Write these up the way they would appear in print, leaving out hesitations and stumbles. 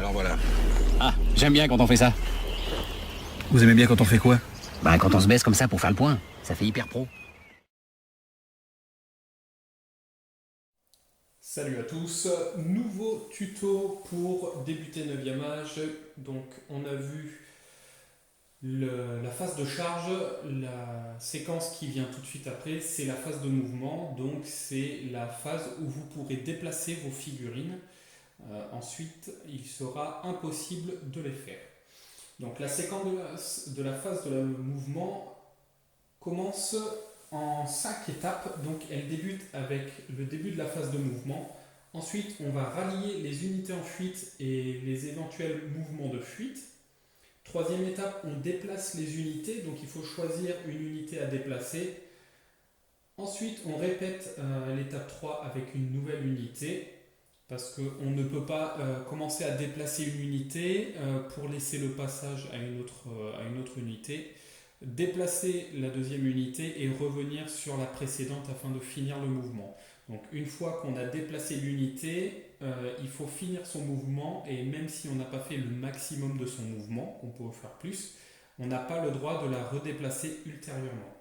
Alors voilà. Ah, j'aime bien quand on fait ça. Vous aimez bien quand on fait quoi? Bah, quand on se baisse comme ça pour faire le point. Ça fait hyper pro. Salut à tous, nouveau tuto pour débuter 9e âge. Donc on a vu la phase de charge, la séquence qui vient tout de suite après, c'est la phase de mouvement. Donc c'est la phase où vous pourrez déplacer vos figurines. Ensuite, il sera impossible de les faire. Donc la séquence de la phase de mouvement commence en 5 étapes. Donc elle débute avec le début de la phase de mouvement. Ensuite, on va rallier les unités en fuite et les éventuels mouvements de fuite. Troisième étape, on déplace les unités. Donc il faut choisir une unité à déplacer. Ensuite, on répète l'étape 3 avec une nouvelle unité. Parce qu'on ne peut pas commencer à déplacer une unité pour laisser le passage à une autre unité. Déplacer la deuxième unité et revenir sur la précédente afin de finir le mouvement. Donc une fois qu'on a déplacé l'unité, il faut finir son mouvement et même si on n'a pas fait le maximum de son mouvement, on peut en faire plus, on n'a pas le droit de la redéplacer ultérieurement.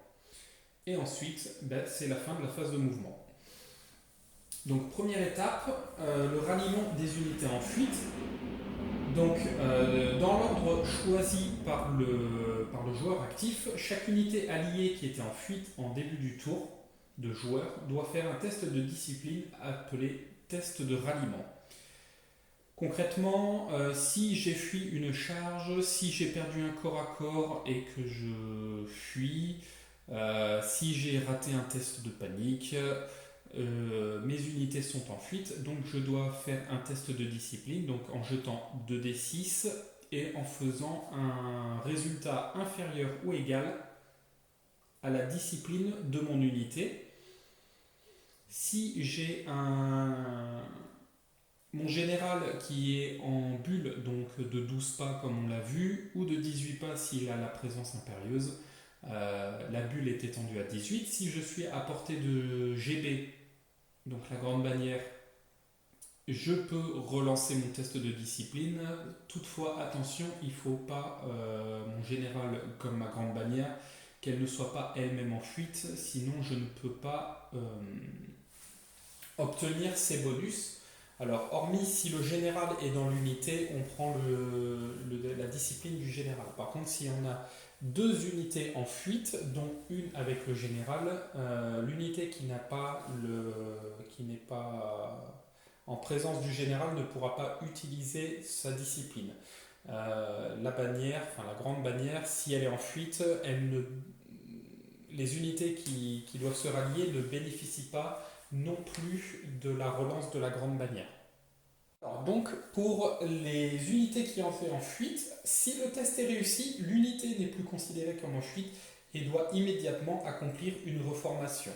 Et ensuite, c'est la fin de la phase de mouvement. Donc première étape, le ralliement des unités en fuite. Donc dans l'ordre choisi par le joueur actif, chaque unité alliée qui était en fuite en début du tour de joueur doit faire un test de discipline appelé test de ralliement. Concrètement, si j'ai fui une charge, si j'ai perdu un corps à corps et que je fuis, si j'ai raté un test de panique, mes unités sont en fuite, donc je dois faire un test de discipline, donc en jetant 2d6 et en faisant un résultat inférieur ou égal à la discipline de mon unité. Si j'ai mon général qui est en bulle, donc de 12 pas comme on l'a vu, ou de 18 pas s'il a la présence impérieuse, la bulle est étendue à 18. Si je suis à portée de GB, donc la grande bannière, je peux relancer mon test de discipline. Toutefois, attention, il ne faut pas, mon général comme ma grande bannière, qu'elle ne soit pas elle-même en fuite, sinon je ne peux pas obtenir ces bonus. Alors, hormis si le général est dans l'unité, on prend la discipline du général. Par contre, si on a deux unités en fuite, dont une avec le général, l'unité qui n'est pas en présence du général ne pourra pas utiliser sa discipline. La bannière, enfin la grande bannière, si elle est en fuite, les unités qui doivent se rallier ne bénéficient pas non plus de la relance de la grande bannière. Alors donc, pour les unités qui ont fait en fuite, si le test est réussi, l'unité n'est plus considérée comme en fuite et doit immédiatement accomplir une reformation.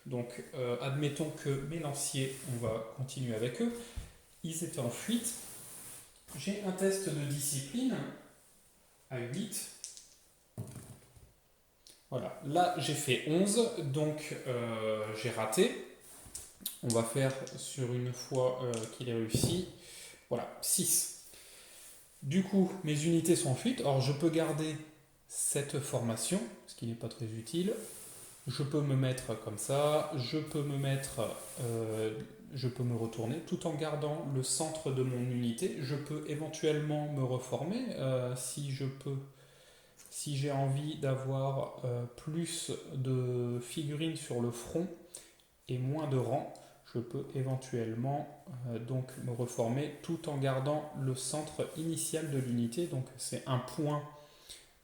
Donc, admettons que mes lanciers, on va continuer avec eux, ils étaient en fuite. J'ai un test de discipline à 8. Voilà, là j'ai fait 11, donc j'ai raté. On va faire sur une fois qu'il est réussi. Voilà, 6. Du coup, mes unités sont en fuite. Alors, je peux garder cette formation, ce qui n'est pas très utile. Je peux me mettre comme ça. Je peux me retourner tout en gardant le centre de mon unité. Je peux éventuellement me reformer si j'ai envie d'avoir plus de figurines sur le front et moins de rangs. Je peux éventuellement donc me reformer tout en gardant le centre initial de l'unité. Donc c'est un point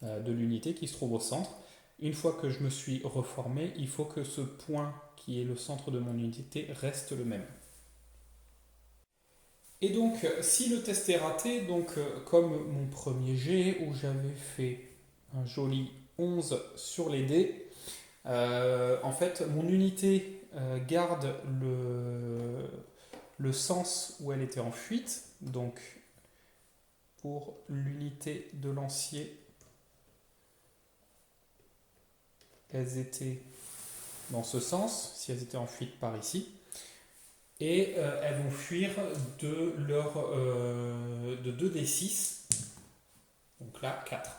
de l'unité qui se trouve au centre. Une fois que je me suis reformé, il faut que ce point qui est le centre de mon unité reste le même. Et donc si le test est raté, donc comme mon premier jet où j'avais fait un joli 11 sur les dés, en fait mon unité garde le sens où elle était en fuite. Donc pour l'unité de lancier, elles étaient dans ce sens, si elles étaient en fuite par ici. Et elles vont fuir de de 2d6. Donc là, 4.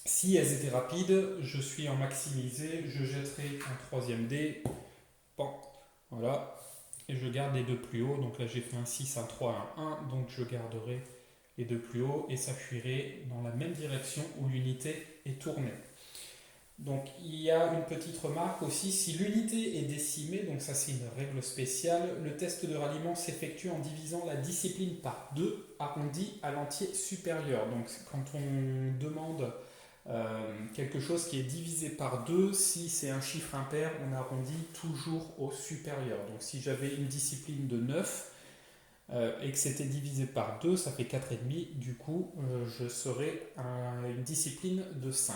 Si elles étaient rapides, je suis en maximisé, je jetterai un troisième dé. Bon, voilà. Et je garde les deux plus hauts. Donc là, j'ai fait un 6, un 3, un 1. Donc je garderai les deux plus hauts et ça fuirait dans la même direction où l'unité est tournée. Donc il y a une petite remarque aussi, si l'unité est décimée, donc ça c'est une règle spéciale, le test de ralliement s'effectue en divisant la discipline par 2 arrondi à l'entier supérieur. Donc quand on demande quelque chose qui est divisé par 2, si c'est un chiffre impair, on arrondit toujours au supérieur. Donc si j'avais une discipline de 9 et que c'était divisé par 2, ça fait 4,5, du coup je serais une discipline de 5.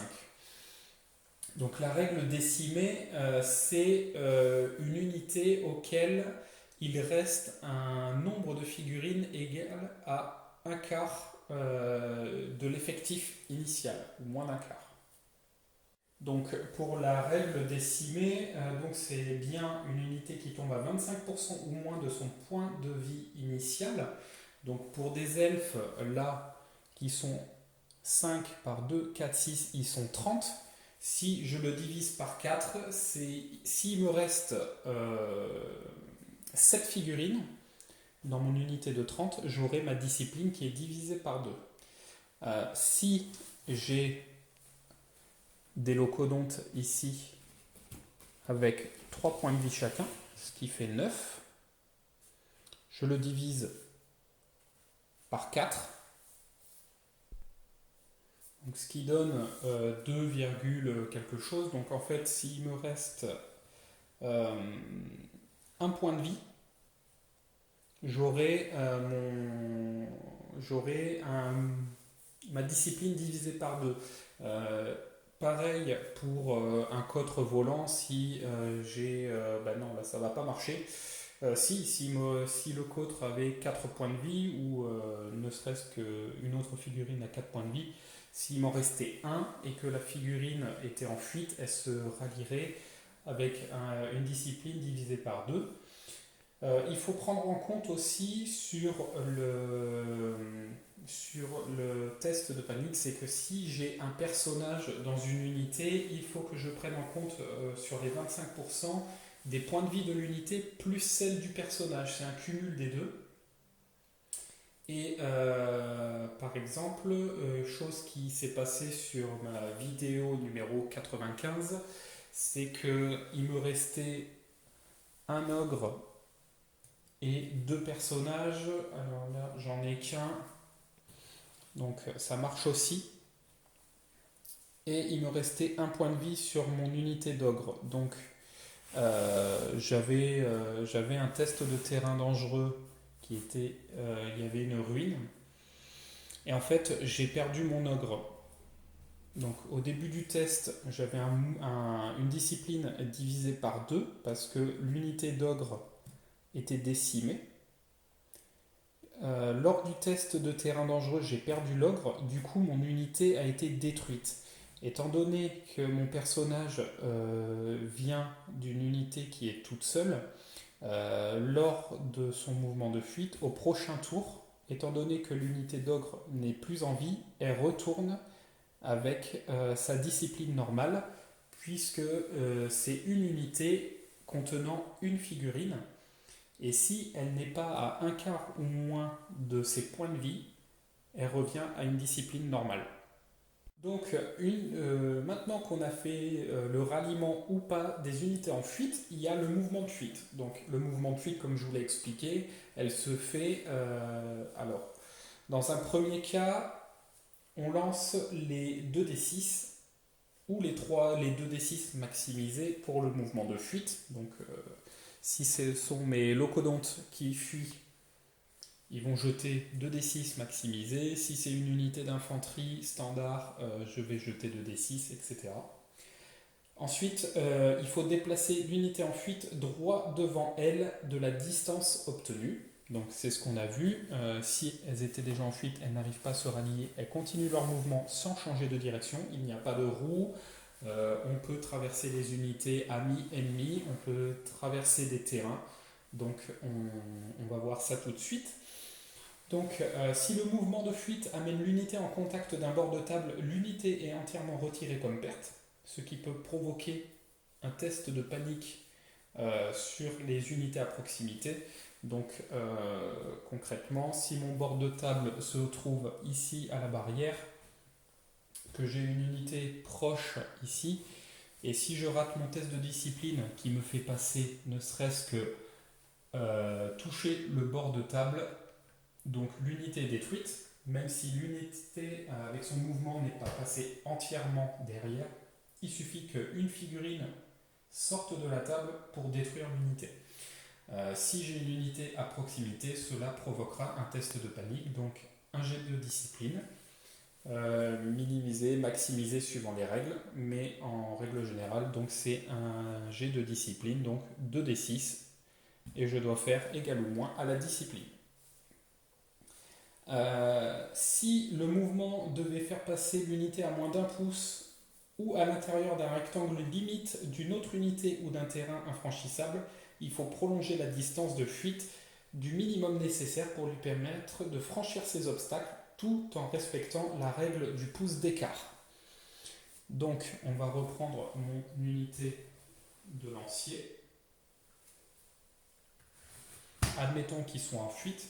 Donc la règle décimée, c'est une unité auquel il reste un nombre de figurines égal à un quart de l'effectif initial, ou moins d'un quart. Donc pour la règle décimée, donc c'est bien une unité qui tombe à 25% ou moins de son point de vie initial. Donc pour des elfes, là, qui sont 5 par 2, 4, 6, ils sont 30. Si je le divise par 4, s'il me reste 7 figurines dans mon unité de 30, j'aurai ma discipline qui est divisée par 2. Si j'ai des locodontes ici avec 3 points de vie chacun, ce qui fait 9, je le divise par 4. Donc, ce qui donne 2, quelque chose. Donc en fait, s'il me reste un point de vie, j'aurai ma discipline divisée par 2. Pareil pour un cotre volant, si j'ai... non, là ça va pas marcher. Si le cotre avait 4 points de vie, ou ne serait-ce qu'une autre figurine à 4 points de vie, s'il m'en restait un et que la figurine était en fuite, elle se rallierait avec une discipline divisée par 2. Il faut prendre en compte aussi sur le test de panique, c'est que si j'ai un personnage dans une unité, il faut que je prenne en compte sur les 25% des points de vie de l'unité plus celle du personnage. C'est un cumul des deux. Et par exemple, chose qui s'est passée sur ma vidéo numéro 95, c'est qu'il me restait un ogre et 2 personnages. Alors là, j'en ai qu'un, donc ça marche aussi. Et il me restait un point de vie sur mon unité d'ogre. Donc j'avais un test de terrain dangereux qui était, il y avait une ruine. Et en fait, j'ai perdu mon ogre. Donc au début du test, j'avais une discipline divisée par 2 parce que l'unité d'ogre était décimée. Lors du test de terrain dangereux, j'ai perdu l'ogre, du coup mon unité a été détruite. Étant donné que mon personnage vient d'une unité qui est toute seule, lors de son mouvement de fuite, au prochain tour, étant donné que l'unité d'ogre n'est plus en vie, elle retourne avec sa discipline normale, puisque c'est une unité contenant une figurine. Et si elle n'est pas à un quart ou moins de ses points de vie, elle revient à une discipline normale. Donc maintenant qu'on a fait le ralliement ou pas des unités en fuite, il y a le mouvement de fuite. Donc le mouvement de fuite, comme je vous l'ai expliqué, elle se fait... alors, dans un premier cas, on lance les 2d6 ou les 2d6 maximisés pour le mouvement de fuite. Donc si ce sont mes locodontes qui fuient, ils vont jeter 2d6 maximisés. Si c'est une unité d'infanterie standard, je vais jeter 2d6, etc. Ensuite, il faut déplacer l'unité en fuite droit devant elle de la distance obtenue. Donc c'est ce qu'on a vu. Si elles étaient déjà en fuite, elles n'arrivent pas à se rallier, elles continuent leur mouvement sans changer de direction. Il n'y a pas de roue. On peut traverser les unités amis, ennemis. On peut traverser des terrains. Donc on va voir ça tout de suite. Donc si le mouvement de fuite amène l'unité en contact d'un bord de table, l'unité est entièrement retirée comme perte, ce qui peut provoquer un test de panique sur les unités à proximité. Donc concrètement, si mon bord de table se trouve ici à la barrière, que j'ai une unité proche ici, et si je rate mon test de discipline qui me fait passer ne serait-ce que toucher le bord de table, donc l'unité est détruite, même si l'unité avec son mouvement n'est pas passée entièrement derrière, il suffit qu'une figurine sorte de la table pour détruire l'unité. Si j'ai une unité à proximité, cela provoquera un test de panique, donc un jet de discipline, minimisé, maximisé suivant les règles, mais en règle générale, donc c'est un jet de discipline, donc 2d6, et je dois faire égal ou moins à la discipline. Si le mouvement devait faire passer l'unité à moins d'1 pouce ou à l'intérieur d'un rectangle limite d'une autre unité ou d'un terrain infranchissable, il faut prolonger la distance de fuite du minimum nécessaire pour lui permettre de franchir ces obstacles tout en respectant la règle du pouce d'écart. Donc on va reprendre mon unité de lancier. Admettons qu'ils soient en fuite.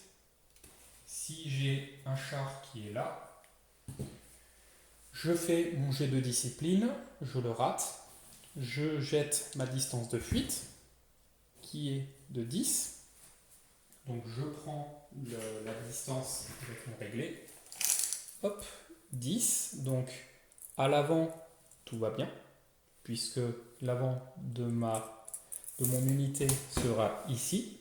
Si j'ai un char qui est là, je fais mon jet de discipline, je le rate, je jette ma distance de fuite, qui est de 10. Donc je prends la distance avec mon réglé. Hop, 10. Donc à l'avant, tout va bien, puisque l'avant de mon unité sera ici.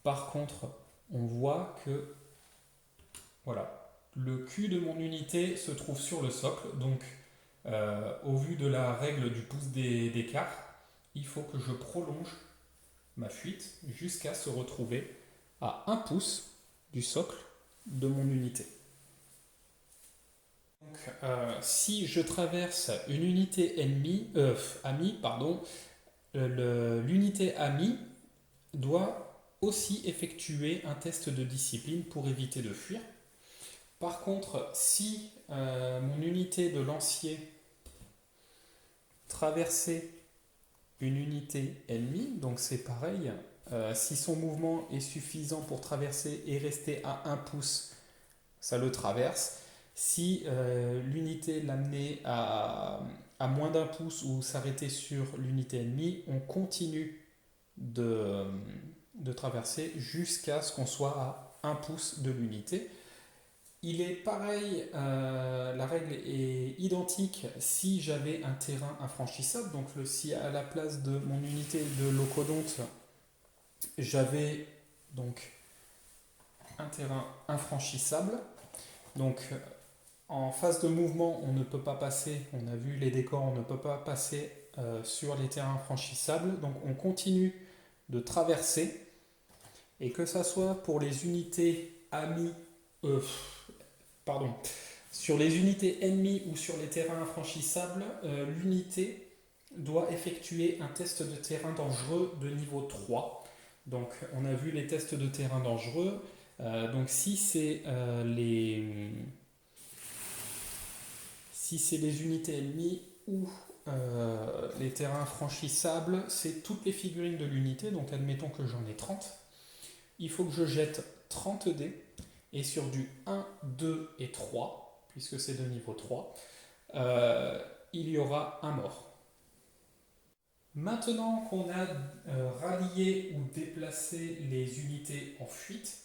Par contre, on voit que voilà, le cul de mon unité se trouve sur le socle, donc au vu de la règle du pouce d'écart, il faut que je prolonge ma fuite jusqu'à se retrouver à 1 pouce du socle de mon unité. Donc, si je traverse une unité amie, l'unité amie doit aussi effectuer un test de discipline pour éviter de fuir. Par contre, si mon unité de lancier traversait une unité ennemie, donc c'est pareil, si son mouvement est suffisant pour traverser et rester à 1 pouce, ça le traverse. Si l'unité l'amenait à moins d'1 pouce ou s'arrêtait sur l'unité ennemie, on continue de traverser jusqu'à ce qu'on soit à 1 pouce de l'unité. Il est pareil, la règle est identique si j'avais un terrain infranchissable. Donc si à la place de mon unité de locodonte, j'avais donc un terrain infranchissable. Donc en phase de mouvement, on ne peut pas passer, on a vu les décors, on ne peut pas passer sur les terrains infranchissables. Donc on continue de traverser. Et que ça soit pour les unités amies, sur les unités ennemies ou sur les terrains infranchissables, l'unité doit effectuer un test de terrain dangereux de niveau 3. Donc on a vu les tests de terrain dangereux. Donc si c'est les unités ennemies ou les terrains infranchissables, c'est toutes les figurines de l'unité. Donc admettons que j'en ai 30. Il faut que je jette 30 dés. Et sur du 1, 2 et 3, puisque c'est de niveau 3, il y aura un mort. Maintenant qu'on a rallié ou déplacé les unités en fuite,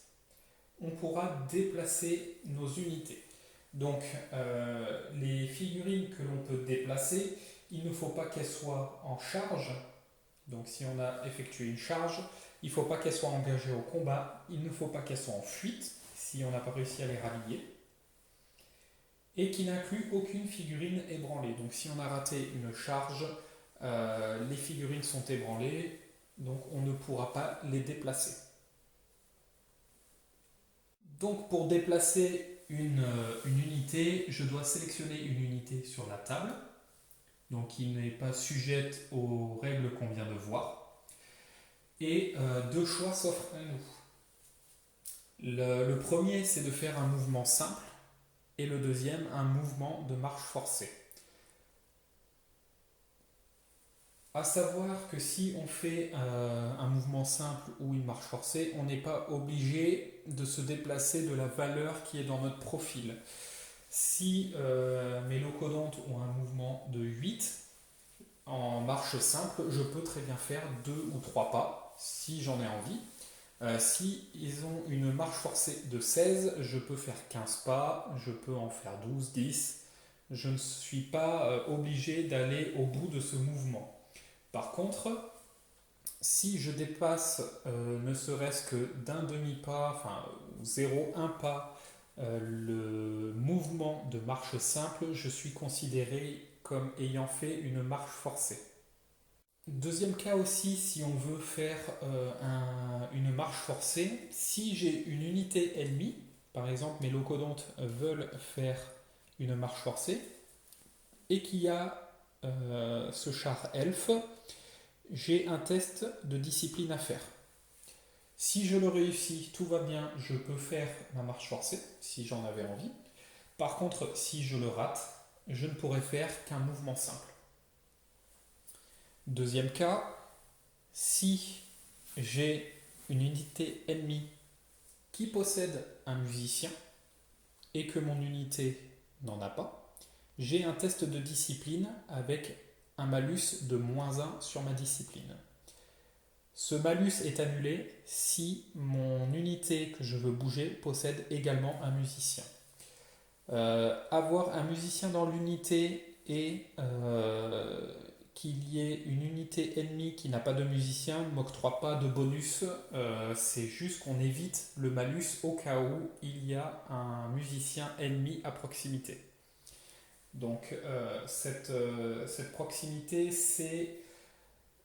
on pourra déplacer nos unités. Donc les figurines que l'on peut déplacer, il ne faut pas qu'elles soient en charge. Donc si on a effectué une charge, il ne faut pas qu'elles soient engagées au combat, il ne faut pas qu'elles soient en fuite, si on n'a pas réussi à les rallier, et qui n'inclut aucune figurine ébranlée. Donc si on a raté une charge, les figurines sont ébranlées, donc on ne pourra pas les déplacer. Donc pour déplacer une unité, je dois sélectionner une unité sur la table, donc qui n'est pas sujette aux règles qu'on vient de voir, et deux choix s'offrent à nous. Le premier, c'est de faire un mouvement simple et le deuxième, un mouvement de marche forcée. À savoir que si on fait un mouvement simple ou une marche forcée, on n'est pas obligé de se déplacer de la valeur qui est dans notre profil. Si mes locodontes ont un mouvement de 8, en marche simple, je peux très bien faire 2 ou 3 pas si j'en ai envie. Si ils ont une marche forcée de 16, je peux faire 15 pas, je peux en faire 12, 10. Je ne suis pas obligé d'aller au bout de ce mouvement. Par contre, si je dépasse ne serait-ce que d'un demi-pas, enfin 0,1 pas, le mouvement de marche simple, je suis considéré comme ayant fait une marche forcée. Deuxième cas aussi, si on veut faire une marche forcée, si j'ai une unité ennemie, par exemple mes locodontes veulent faire une marche forcée, et qu'il y a ce char elfe, j'ai un test de discipline à faire. Si je le réussis, tout va bien, je peux faire ma marche forcée, si j'en avais envie. Par contre, si je le rate, je ne pourrai faire qu'un mouvement simple. Deuxième cas, si j'ai une unité ennemie qui possède un musicien et que mon unité n'en a pas, j'ai un test de discipline avec un malus de -1 sur ma discipline. Ce malus est annulé si mon unité que je veux bouger possède également un musicien. Avoir un musicien dans l'unité et qu'il y ait une unité ennemie qui n'a pas de musicien ne m'octroie pas de bonus. C'est juste qu'on évite le malus au cas où il y a un musicien ennemi à proximité. Donc cette proximité, c'est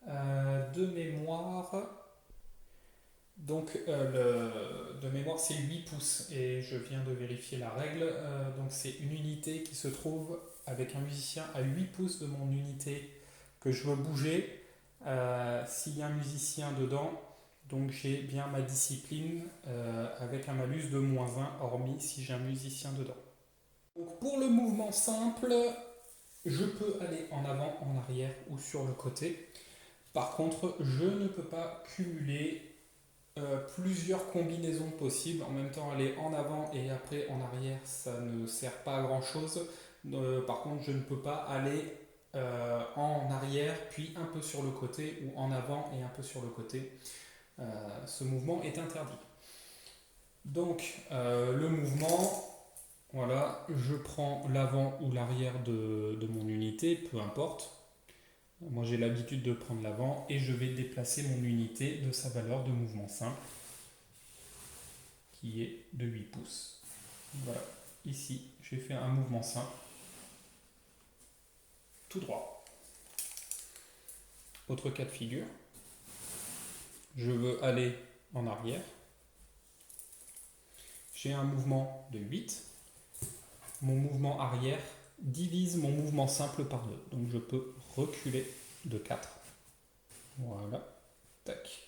de mémoire. Donc de mémoire, c'est 8 pouces et je viens de vérifier la règle. Donc c'est une unité qui se trouve avec un musicien à 8 pouces de mon unité que je veux bouger. S'il y a un musicien dedans, donc j'ai bien ma discipline avec un malus de -1, hormis si j'ai un musicien dedans. Donc pour le mouvement simple, je peux aller en avant, en arrière ou sur le côté. Par contre, je ne peux pas cumuler plusieurs combinaisons possibles. En même temps, aller en avant et après en arrière, ça ne sert pas à grand chose. Par contre, je ne peux pas aller en arrière, puis un peu sur le côté, ou en avant et un peu sur le côté. Ce mouvement est interdit. Donc, le mouvement, voilà, je prends l'avant ou l'arrière de mon unité, peu importe. Moi j'ai l'habitude de prendre l'avant et je vais déplacer mon unité de sa valeur de mouvement simple qui est de 8 pouces. Voilà, ici j'ai fait un mouvement simple tout droit. Autre cas de figure, je veux aller en arrière. J'ai un mouvement de 8. Mon mouvement arrière divise mon mouvement simple par 2. Donc je peux reculer de 4. Voilà. Tac.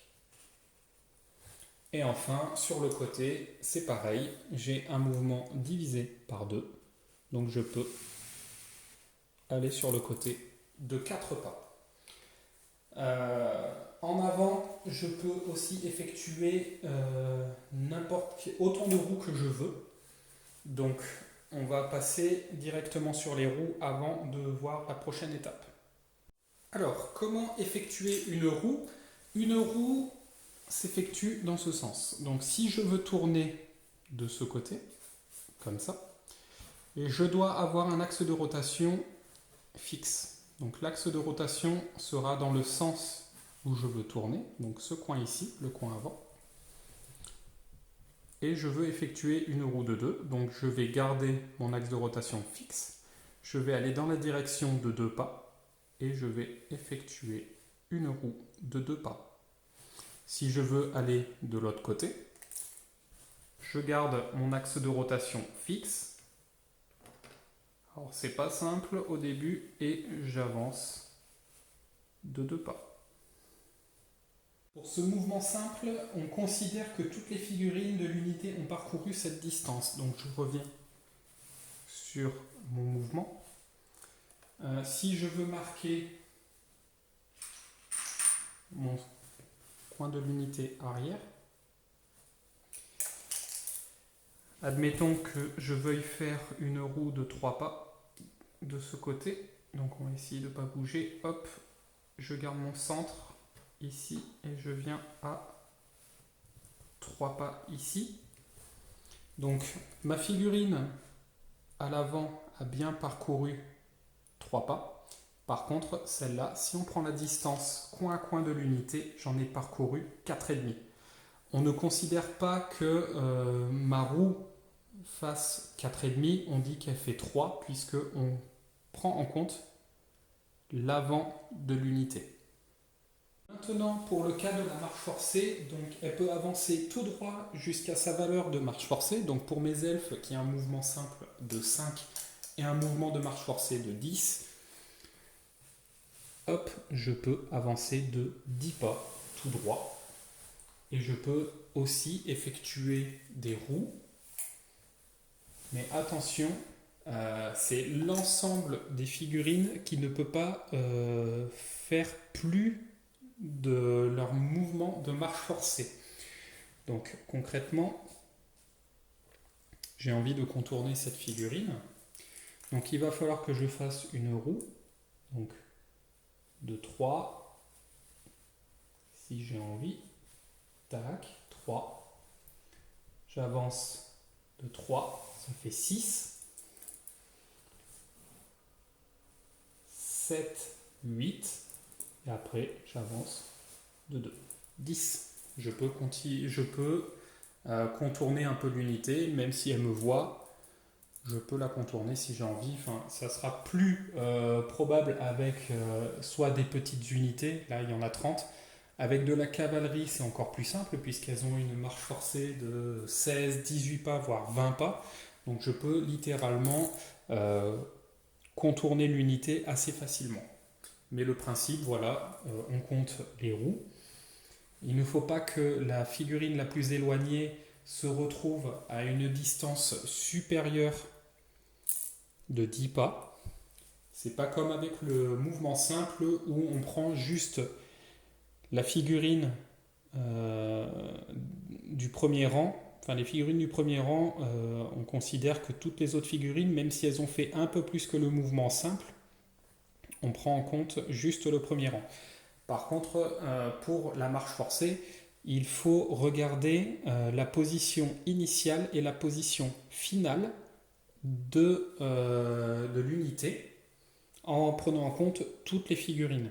Et enfin, sur le côté, c'est pareil. J'ai un mouvement divisé par 2. Donc je peux aller sur le côté de 4 pas. En avant, je peux aussi effectuer autant de roues que je veux. Donc on va passer directement sur les roues avant de voir la prochaine étape. Alors, comment effectuer une roue? Une roue s'effectue dans ce sens. Donc si je veux tourner de ce côté, comme ça, et je dois avoir un axe de rotation fixe. Donc l'axe de rotation sera dans le sens où je veux tourner, donc ce coin ici, le coin avant. Et je veux effectuer une roue de 2, donc je vais garder mon axe de rotation fixe. Je vais aller dans la direction de 2 pas et je vais effectuer une roue de 2 pas. Si je veux aller de l'autre côté, je garde mon axe de rotation fixe. Alors c'est pas simple au début et j'avance de 2 pas. Pour ce mouvement simple, on considère que toutes les figurines de l'unité ont parcouru cette distance. Donc je reviens sur mon mouvement. Si je veux marquer mon coin de l'unité arrière, admettons que je veuille faire une roue de 3 pas de ce côté. Donc on va essayer de ne pas bouger. Hop, je garde mon centre ici et je viens à 3 pas ici. Donc ma figurine à l'avant a bien parcouru 3 pas. Par contre, celle-là, si on prend la distance coin à coin de l'unité, j'en ai parcouru 4,5. On ne considère pas que ma roue fasse 4,5, on dit qu'elle fait 3, puisque on prend en compte l'avant de l'unité. Maintenant, pour le cas de la marche forcée, donc elle peut avancer tout droit jusqu'à sa valeur de marche forcée. Donc pour mes elfes qui a un mouvement simple de 5 et un mouvement de marche forcée de 10, hop, je peux avancer de 10 pas tout droit. Et je peux aussi effectuer des roues. Mais attention, c'est l'ensemble des figurines qui ne peut pas faire plus de leur mouvement de marche forcée. Donc concrètement, j'ai envie de contourner cette figurine. Donc il va falloir que je fasse une roue. Donc de 3, si j'ai envie. Tac, 3. J'avance de 3, ça fait 6. 7, 8. Et après, j'avance de 2. 10. Je peux contourner un peu l'unité, même si elle me voit, je peux la contourner si j'ai envie. Enfin, ça sera plus probable avec soit des petites unités, là il y en a 30. Avec de la cavalerie, c'est encore plus simple, puisqu'elles ont une marche forcée de 16, 18 pas, voire 20 pas. Donc je peux littéralement contourner l'unité assez facilement. Mais le principe, voilà, on compte les roues. Il ne faut pas que la figurine la plus éloignée se retrouve à une distance supérieure de 10 pas. C'est pas comme avec le mouvement simple où on prend juste la figurine du premier rang. Enfin, les figurines du premier rang, on considère que toutes les autres figurines, même si elles ont fait un peu plus que le mouvement simple, on prend en compte juste le premier rang. Par contre, pour la marche forcée, il faut regarder la position initiale et la position finale de l'unité en prenant en compte toutes les figurines.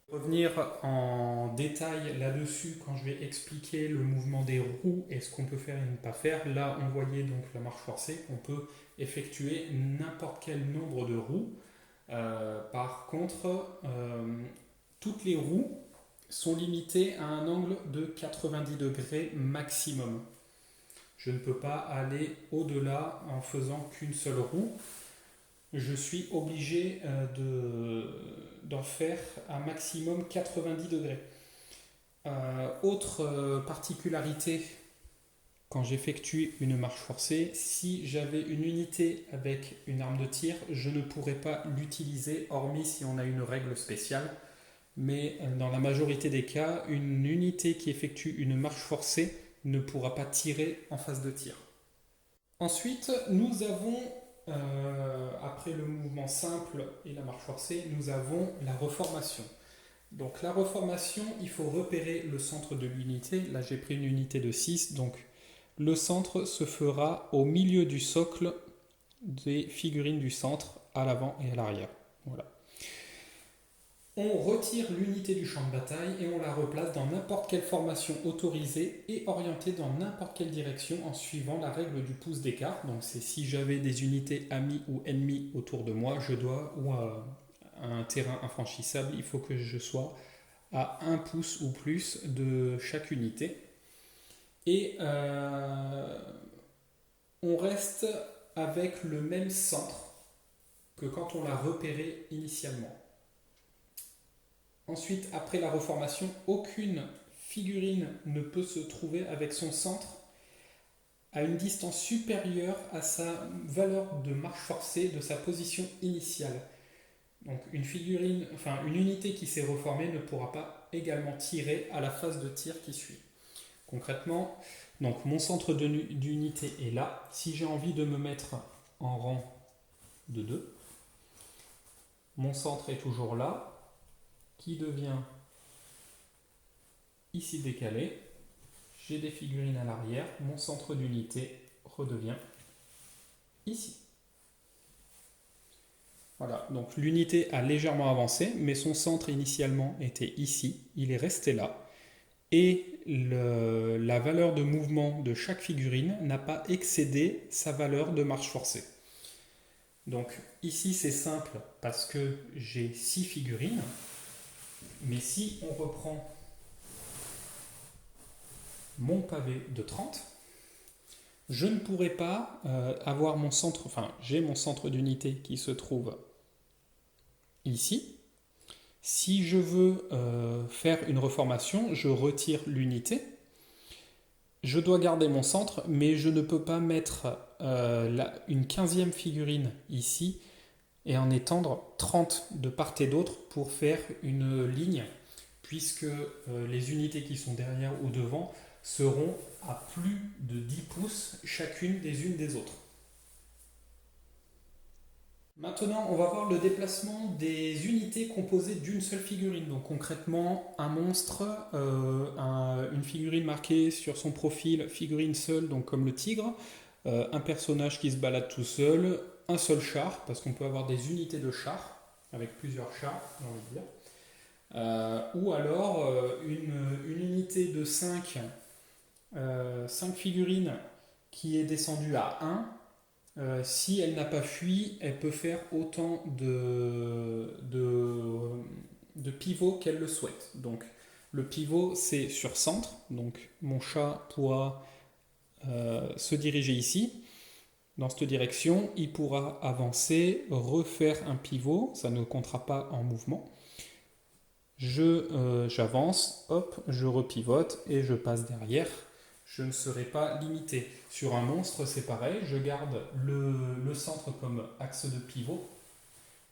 Revenir en détail là-dessus quand je vais expliquer le mouvement des roues et ce qu'on peut faire et ne pas faire. Là, on voyait donc la marche forcée, on peut effectuer n'importe quel nombre de roues. Par contre, toutes les roues sont limitées à un angle de 90 degrés maximum. Je ne peux pas aller au-delà en faisant qu'une seule roue. Je suis obligé d'en faire un maximum 90 degrés. Autre particularité, quand j'effectue une marche forcée, si j'avais une unité avec une arme de tir, je ne pourrais pas l'utiliser, hormis si on a une règle spéciale. Mais dans la majorité des cas, une unité qui effectue une marche forcée ne pourra pas tirer en phase de tir. Ensuite, nous avons, après le mouvement simple et la marche forcée, nous avons la reformation. Donc la reformation, il faut repérer le centre de l'unité. Là, j'ai pris une unité de 6, donc le centre se fera au milieu du socle des figurines du centre, à l'avant et à l'arrière. Voilà. On retire l'unité du champ de bataille et on la replace dans n'importe quelle formation autorisée et orientée dans n'importe quelle direction en suivant la règle du pouce d'écart. Donc c'est si j'avais des unités amies ou ennemies autour de moi, je dois, ou un terrain infranchissable, il faut que je sois à 1 pouce ou plus de chaque unité. Et on reste avec le même centre que quand on l'a repéré initialement. Ensuite, après la reformation, aucune figurine ne peut se trouver avec son centre à une distance supérieure à sa valeur de marche forcée de sa position initiale. Donc une unité qui s'est reformée ne pourra pas également tirer à la phase de tir qui suit. Concrètement, donc mon centre d'unité est là. Si j'ai envie de me mettre en rang de 2, mon centre est toujours là, qui devient ici décalé. J'ai des figurines à l'arrière, mon centre d'unité redevient ici. Voilà, donc l'unité a légèrement avancé, mais son centre initialement était ici, il est resté là. Et la valeur de mouvement de chaque figurine n'a pas excédé sa valeur de marche forcée. Donc ici c'est simple parce que j'ai 6 figurines, mais si on reprend mon pavé de 30, je ne pourrai pas avoir mon centre, j'ai mon centre d'unité qui se trouve ici. Si je veux faire une reformation, je retire l'unité. Je dois garder mon centre, mais je ne peux pas mettre une 15e figurine ici et en étendre 30 de part et d'autre pour faire une ligne, puisque les unités qui sont derrière ou devant seront à plus de 10 pouces chacune des unes des autres. Maintenant, on va voir le déplacement des unités composées d'une seule figurine. Donc concrètement, un monstre, une figurine marquée sur son profil, figurine seule, donc comme le tigre, un personnage qui se balade tout seul, un seul char, parce qu'on peut avoir des unités de chars, avec plusieurs chars, j'ai envie de dire. Ou alors une unité de 5 figurines qui est descendue à 1. Si elle n'a pas fui, elle peut faire autant de pivots qu'elle le souhaite. Donc le pivot c'est sur centre, donc mon chat pourra se diriger ici. Dans cette direction, il pourra avancer, refaire un pivot, ça ne comptera pas en mouvement. J'avance, hop, je repivote et je passe derrière. Je ne serai pas limité. Sur un monstre, c'est pareil, je garde le centre comme axe de pivot.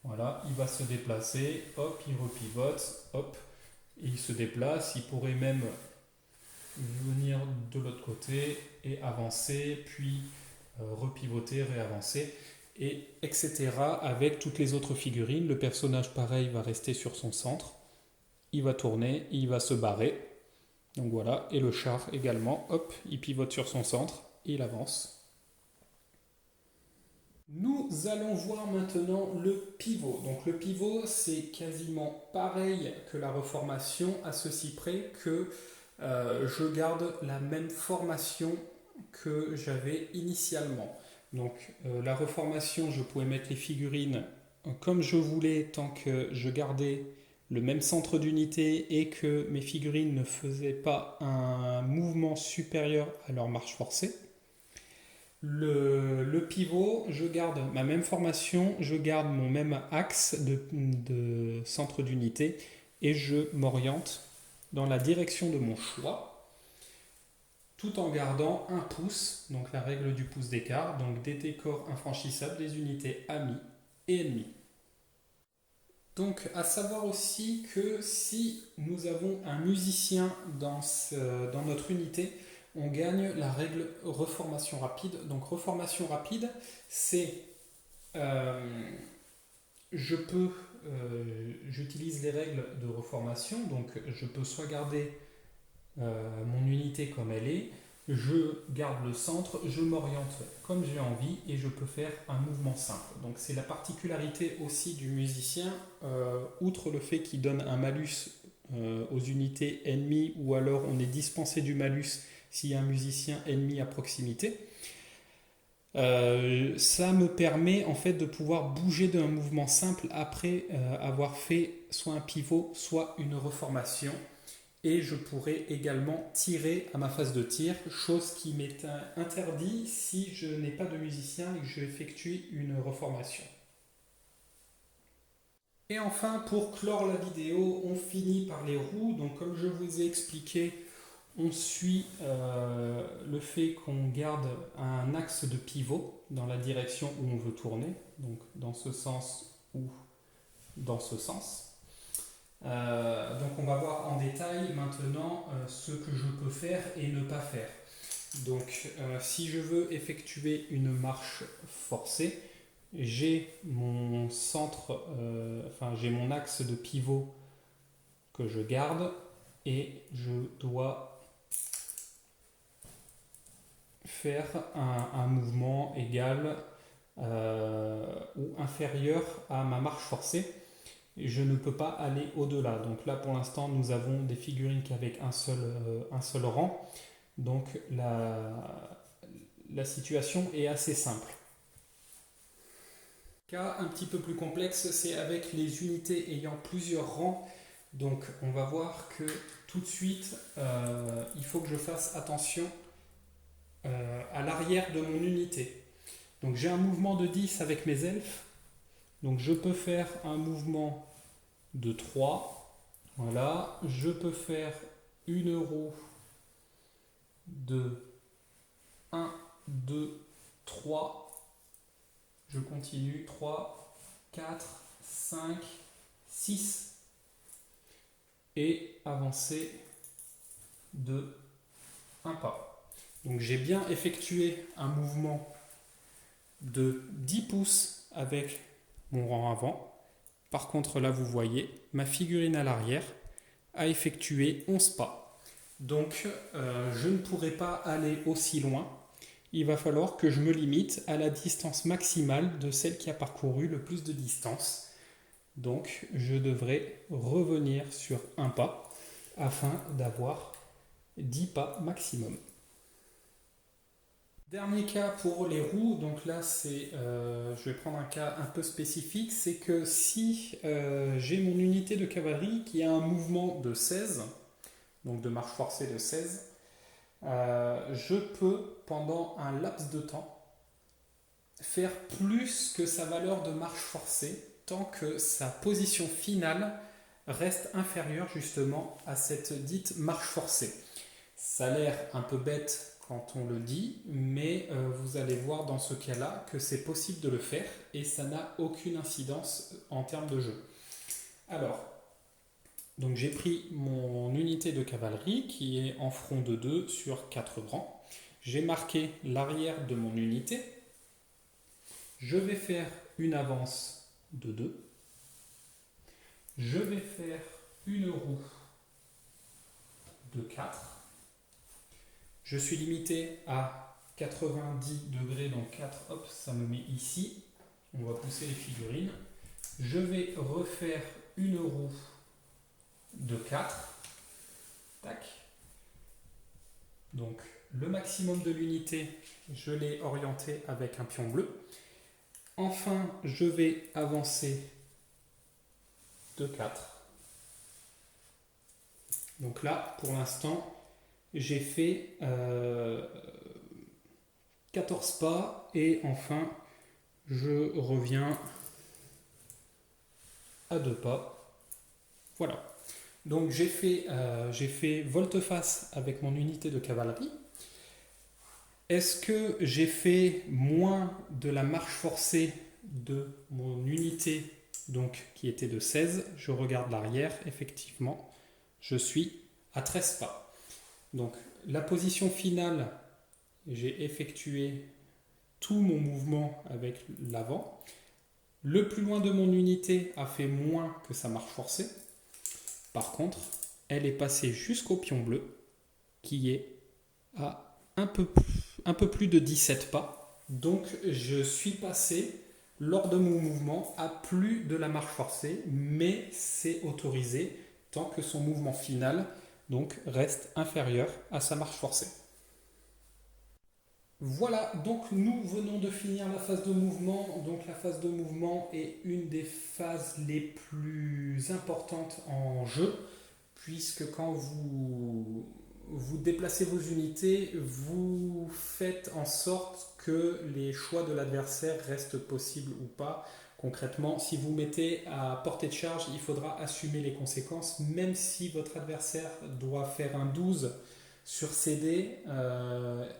Voilà, il va se déplacer, hop, il repivote, hop, et il se déplace. Il pourrait même venir de l'autre côté et avancer, puis repivoter, réavancer, et etc. avec toutes les autres figurines. Le personnage, pareil, va rester sur son centre. Il va tourner, il va se barrer. Donc voilà, et le char également, hop, il pivote sur son centre, et il avance. Nous allons voir maintenant le pivot. Donc le pivot, c'est quasiment pareil que la reformation, à ceci près que je garde la même formation que j'avais initialement. Donc la reformation, je pouvais mettre les figurines comme je voulais tant que je gardais le même centre d'unité et que mes figurines ne faisaient pas un mouvement supérieur à leur marche forcée. Le pivot, je garde ma même formation, je garde mon même axe de centre d'unité et je m'oriente dans la direction de mon choix tout en gardant un pouce, donc la règle du pouce d'écart, donc des décors infranchissables des unités amis et ennemis. Donc, à savoir aussi que si nous avons un musicien dans notre unité, on gagne la règle reformation rapide. Donc, reformation rapide, c'est j'utilise les règles de reformation, donc je peux soit garder mon unité comme elle est, je garde le centre, je m'oriente comme j'ai envie et je peux faire un mouvement simple. Donc c'est la particularité aussi du musicien, outre le fait qu'il donne un malus aux unités ennemies ou alors on est dispensé du malus s'il y a un musicien ennemi à proximité. Ça me permet en fait de pouvoir bouger d'un mouvement simple après avoir fait soit un pivot, soit une reformation. Et je pourrais également tirer à ma phase de tir, chose qui m'est interdit si je n'ai pas de musicien et que je effectue une reformation. Et enfin, pour clore la vidéo, on finit par les roues. Donc comme je vous ai expliqué, on suit le fait qu'on garde un axe de pivot dans la direction où on veut tourner, donc dans ce sens ou dans ce sens. Donc on va voir en détail maintenant ce que je peux faire et ne pas faire. Donc si je veux effectuer une marche forcée, j'ai mon centre, j'ai mon axe de pivot que je garde et je dois faire un mouvement égal ou inférieur à ma marche forcée. Je ne peux pas aller au-delà. Donc là, pour l'instant, nous avons des figurines qu'avec un seul rang. Donc la situation est assez simple. Cas un petit peu plus complexe, c'est avec les unités ayant plusieurs rangs. Donc on va voir que tout de suite, il faut que je fasse attention à l'arrière de mon unité. Donc j'ai un mouvement de 10 avec mes elfes. Donc je peux faire un mouvement de 3. Voilà. Je peux faire une roue de 1, 2, 3. Je continue. 3, 4, 5, 6. Et avancer de 1 pas. Donc j'ai bien effectué un mouvement de 10 pouces avec mon rang avant. Par contre là vous voyez, ma figurine à l'arrière a effectué 11 pas. Donc je ne pourrai pas aller aussi loin. Il va falloir que je me limite à la distance maximale de celle qui a parcouru le plus de distance. Donc je devrais revenir sur un pas afin d'avoir 10 pas maximum. Dernier cas pour les roues, donc là je vais prendre un cas un peu spécifique, c'est que si j'ai mon unité de cavalerie qui a un mouvement de 16, donc de marche forcée de 16, je peux pendant un laps de temps faire plus que sa valeur de marche forcée tant que sa position finale reste inférieure justement à cette dite marche forcée. Ça a l'air un peu bête quand on le dit, mais vous allez voir dans ce cas-là que c'est possible de le faire et ça n'a aucune incidence en termes de jeu. Alors, donc j'ai pris mon unité de cavalerie qui est en front de 2 sur 4 rangs. J'ai marqué l'arrière de mon unité. Je vais faire une avance de 2. Je vais faire une roue de 4. Je suis limité à 90 degrés, donc 4, hop, ça me met ici. On va pousser les figurines. Je vais refaire une roue de 4. Tac. Donc le maximum de l'unité, je l'ai orienté avec un pion bleu. Enfin, je vais avancer de 4. Donc là, pour l'instant, j'ai fait 14 pas et enfin, je reviens à 2 pas. Voilà. Donc j'ai fait volte-face avec mon unité de cavalerie. Est-ce que j'ai fait moins de la marche forcée de mon unité donc, qui était de 16? Je regarde l'arrière, effectivement, je suis à 13 pas. Donc la position finale, j'ai effectué tout mon mouvement avec l'avant. Le plus loin de mon unité a fait moins que sa marche forcée. Par contre, elle est passée jusqu'au pion bleu, qui est à un peu plus de 17 pas. Donc je suis passé lors de mon mouvement à plus de la marche forcée, mais c'est autorisé tant que son mouvement final donc, reste inférieur à sa marche forcée. Voilà, donc nous venons de finir la phase de mouvement. Donc la phase de mouvement est une des phases les plus importantes en jeu, puisque quand vous déplacez vos unités, vous faites en sorte que les choix de l'adversaire restent possibles ou pas. Concrètement, si vous mettez à portée de charge, il faudra assumer les conséquences, même si votre adversaire doit faire un 12 sur CD,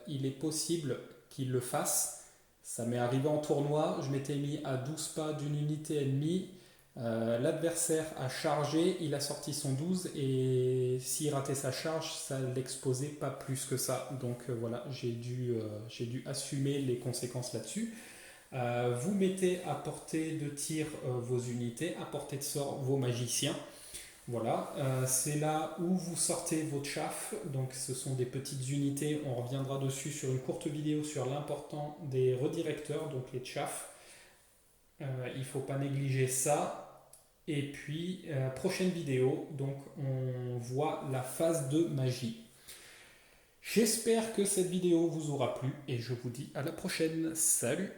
il est possible qu'il le fasse. Ça m'est arrivé en tournoi, je m'étais mis à 12 pas d'une unité ennemie, l'adversaire a chargé, il a sorti son 12 et s'il ratait sa charge, ça l'exposait pas plus que ça. Donc voilà, j'ai dû assumer les conséquences là-dessus. Vous mettez à portée de tir vos unités, à portée de sort vos magiciens. Voilà, c'est là où vous sortez votre chaff. Donc ce sont des petites unités, on reviendra dessus sur une courte vidéo sur l'important des redirecteurs, donc les chaffs. Il ne faut pas négliger ça. Et puis, prochaine vidéo, donc on voit la phase de magie. J'espère que cette vidéo vous aura plu et je vous dis à la prochaine. Salut!